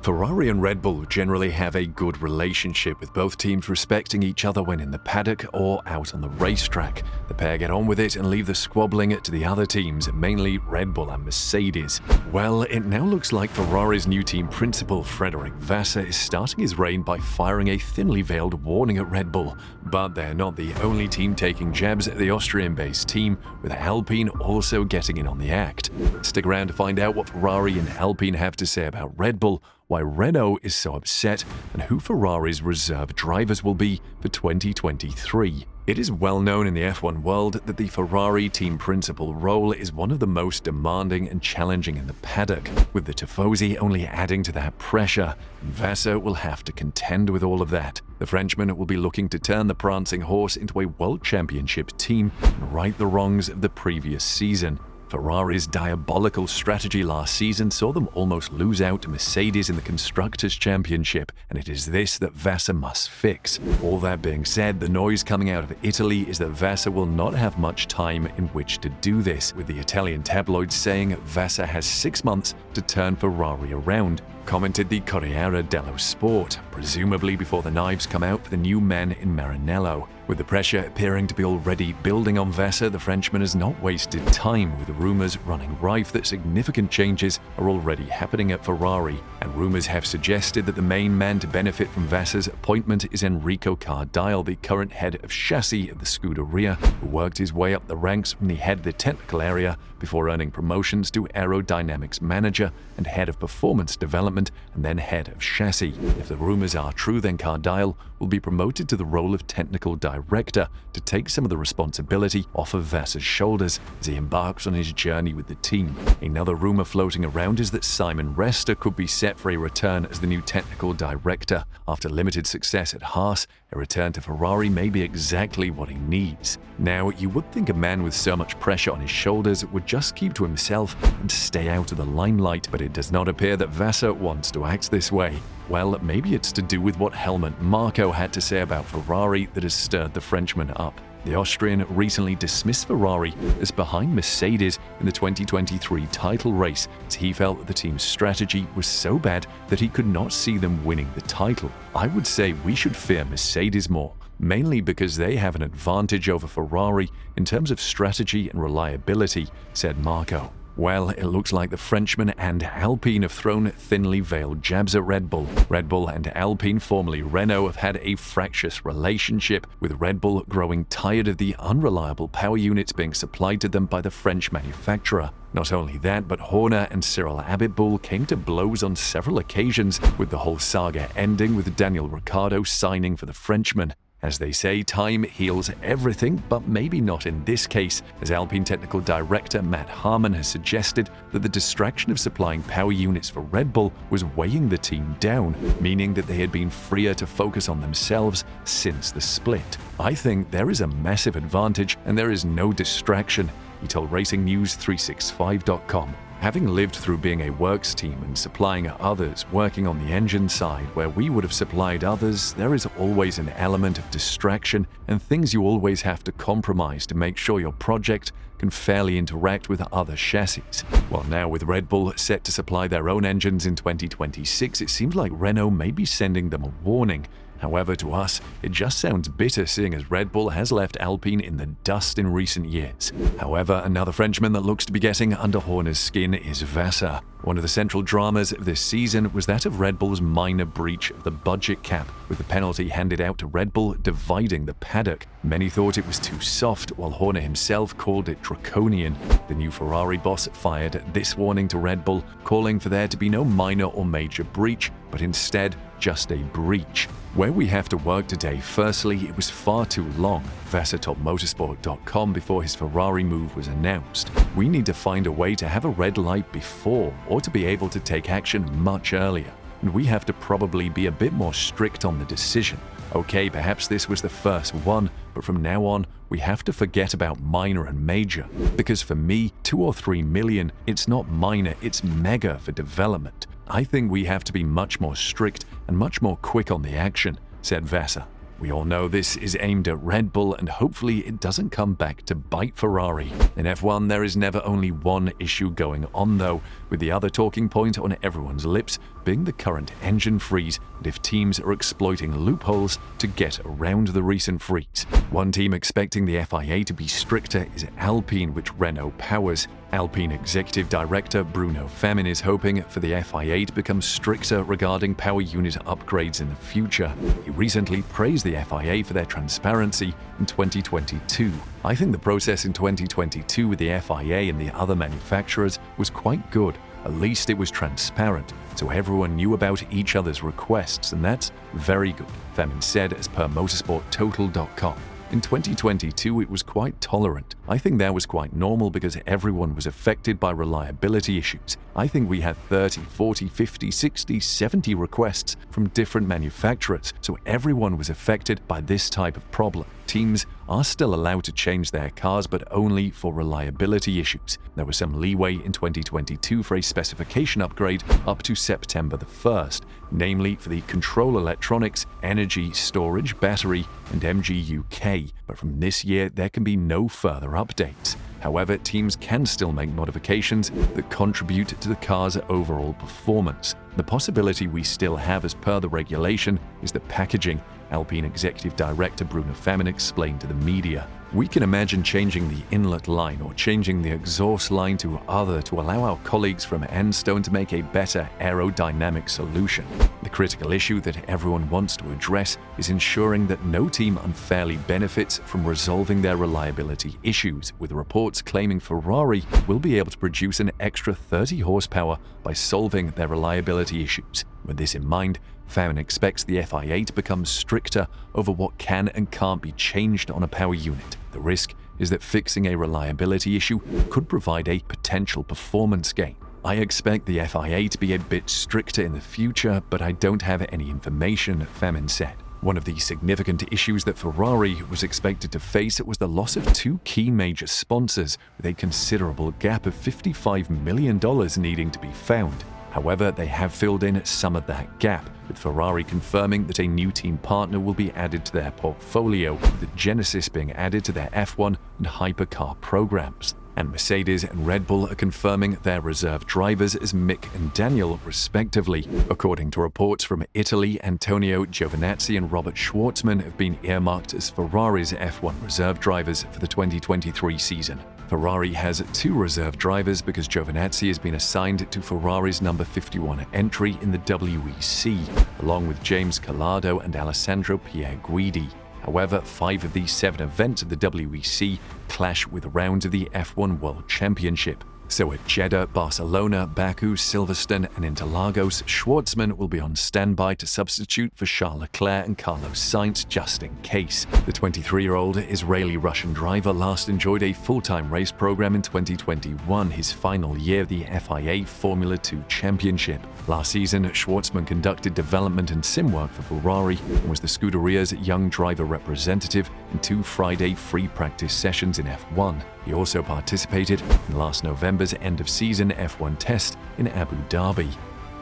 Ferrari and Red Bull generally have a good relationship, with both teams respecting each other when in the paddock or out on the racetrack. The pair get on with it and leave the squabbling to the other teams, mainly Red Bull and Mercedes. Well, it now looks like Ferrari's new team principal, Frederic Vasseur, is starting his reign by firing a thinly veiled warning at Red Bull. But they're not the only team taking jabs at the Austrian-based team, with Alpine also getting in on the act. Stick around to find out what Ferrari and Alpine have to say about Red Bull, why Renault is so upset, and who Ferrari's reserve drivers will be for 2023. It is well known in the F1 world that the Ferrari team principal role is one of the most demanding and challenging in the paddock, with the Tifosi only adding to that pressure. Vasseur will have to contend with all of that. The Frenchman will be looking to turn the prancing horse into a World Championship team and right the wrongs of the previous season. Ferrari's diabolical strategy last season saw them almost lose out to Mercedes in the Constructors' Championship, and it is this that Vasseur must fix. All that being said, the noise coming out of Italy is that Vasseur will not have much time in which to do this, with the Italian tabloids saying Vasseur has 6 months to turn Ferrari around, commented the Corriere dello Sport, presumably before the knives come out for the new men in Maranello. With the pressure appearing to be already building on Vasseur, the Frenchman has not wasted time, with rumours running rife that significant changes are already happening at Ferrari, and rumours have suggested that the main man to benefit from Vasseur's appointment is Enrico Cardile, the current head of chassis of the Scuderia, who worked his way up the ranks from the head of the technical area before earning promotions to aerodynamics manager and head of performance development and then head of chassis. If the rumours are true, then Cardile will be promoted to the role of technical director to take some of the responsibility off of Vasseur's shoulders as he embarks on his journey with the team. Another rumour floating around is that Simon Rester could be set for a return as the new technical director. After limited success at Haas, a return to Ferrari may be exactly what he needs. Now, you would think a man with so much pressure on his shoulders would just keep to himself and stay out of the limelight, but it does not appear that Vasseur wants to act this way. Well, maybe it's to do with what Helmut Marko had to say about Ferrari that has stirred the Frenchman up. The Austrian recently dismissed Ferrari as behind Mercedes in the 2023 title race, as he felt that the team's strategy was so bad that he could not see them winning the title. I would say we should fear Mercedes more, mainly because they have an advantage over Ferrari in terms of strategy and reliability, said Marko. Well, it looks like the Frenchman and Alpine have thrown thinly veiled jabs at Red Bull. Red Bull and Alpine, formerly Renault, have had a fractious relationship, with Red Bull growing tired of the unreliable power units being supplied to them by the French manufacturer. Not only that, but Horner and Cyril Abiteboul came to blows on several occasions, with the whole saga ending with Daniel Ricciardo signing for the Frenchman. As they say, time heals everything, but maybe not in this case, as Alpine technical director Matt Harmon has suggested that the distraction of supplying power units for Red Bull was weighing the team down, meaning that they had been freer to focus on themselves since the split. I think there is a massive advantage and there is no distraction, he told RacingNews365.com. Having lived through being a works team and supplying others working on the engine side where we would have supplied others, there is always an element of distraction and things you always have to compromise to make sure your project can fairly interact with other chassis. Well, now with Red Bull set to supply their own engines in 2026, it seems like Renault may be sending them a warning. However, to us, it just sounds bitter, seeing as Red Bull has left Alpine in the dust in recent years. However, another Frenchman that looks to be getting under Horner's skin is Vasseur. One of the central dramas of this season was that of Red Bull's minor breach of the budget cap, with the penalty handed out to Red Bull dividing the paddock. Many thought it was too soft, while Horner himself called it draconian. The new Ferrari boss fired this warning to Red Bull, calling for there to be no minor or major breach, but instead just a breach. Where we have to work today, firstly, it was far too long, Vasseur told motorsport.com before his Ferrari move was announced. We need to find a way to have a red light before, or to be able to take action much earlier. And we have to probably be a bit more strict on the decision. Okay, perhaps this was the first one, but from now on, we have to forget about minor and major. Because for me, 2 or 3 million, it's not minor, it's mega for development. I think we have to be much more strict and much more quick on the action, said Vasseur. We all know this is aimed at Red Bull, and hopefully it doesn't come back to bite Ferrari. In F1, there is never only one issue going on though, with the other talking point on everyone's lips being the current engine freeze and if teams are exploiting loopholes to get around the recent freeze. One team expecting the FIA to be stricter is Alpine, which Renault powers. Alpine Executive Director Bruno Femin is hoping for the FIA to become stricter regarding power unit upgrades in the future. He recently praised the FIA for their transparency in 2022. "I think the process in 2022 with the FIA and the other manufacturers was quite good. At least it was transparent, so everyone knew about each other's requests, and that's very good," Femin said as per motorsporttotal.com. In 2022, it was quite tolerant. I think that was quite normal because everyone was affected by reliability issues. I think we had 30, 40, 50, 60, 70 requests from different manufacturers, so everyone was affected by this type of problem. Teams are still allowed to change their cars, but only for reliability issues. There was some leeway in 2022 for a specification upgrade up to September the 1st, namely for the control electronics, energy, storage, battery, and MGU-K, but from this year there can be no further updates. However, teams can still make modifications that contribute to the car's overall performance. The possibility we still have as per the regulation is the packaging, Alpine Executive Director Bruno Femin explained to the media. "We can imagine changing the inlet line or changing the exhaust line to other to allow our colleagues from Enstone to make a better aerodynamic solution. The critical issue that everyone wants to address is ensuring that no team unfairly benefits from resolving their reliability issues, with reports claiming Ferrari will be able to produce an extra 30 horsepower by solving their reliability issues. With this in mind, Femin expects the FIA to become stricter over what can and can't be changed on a power unit. The risk is that fixing a reliability issue could provide a potential performance gain. I expect the FIA to be a bit stricter in the future, but I don't have any information," Femin said. One of the significant issues that Ferrari was expected to face was the loss of two key major sponsors, with a considerable gap of $55 million needing to be found. However, they have filled in some of that gap, with Ferrari confirming that a new team partner will be added to their portfolio, with Genesis being added to their F1 and hypercar programs. And Mercedes and Red Bull are confirming their reserve drivers as Mick and Daniel, respectively. According to reports from Italy, Antonio Giovinazzi and Robert Schwartzman have been earmarked as Ferrari's F1 reserve drivers for the 2023 season. Ferrari has two reserve drivers because Giovinazzi has been assigned to Ferrari's number 51 entry in the WEC, along with James Calado and Alessandro Pierguidi. However, 5 of these 7 events of the WEC clash with rounds of the F1 World Championship. So at Jeddah, Barcelona, Baku, Silverstone and Interlagos, Schwartzman will be on standby to substitute for Charles Leclerc and Carlos Sainz just in case. The 23-year-old Israeli-Russian driver last enjoyed a full-time race program in 2021, his final year of the FIA Formula 2 Championship. Last season, Schwartzman conducted development and sim work for Ferrari and was the Scuderia's young driver representative in 2 Friday free practice sessions in F1. He also participated in last November's end-of-season F1 test in Abu Dhabi.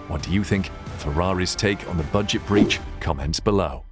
What do you think? Ferrari's take on the budget breach? Comments below.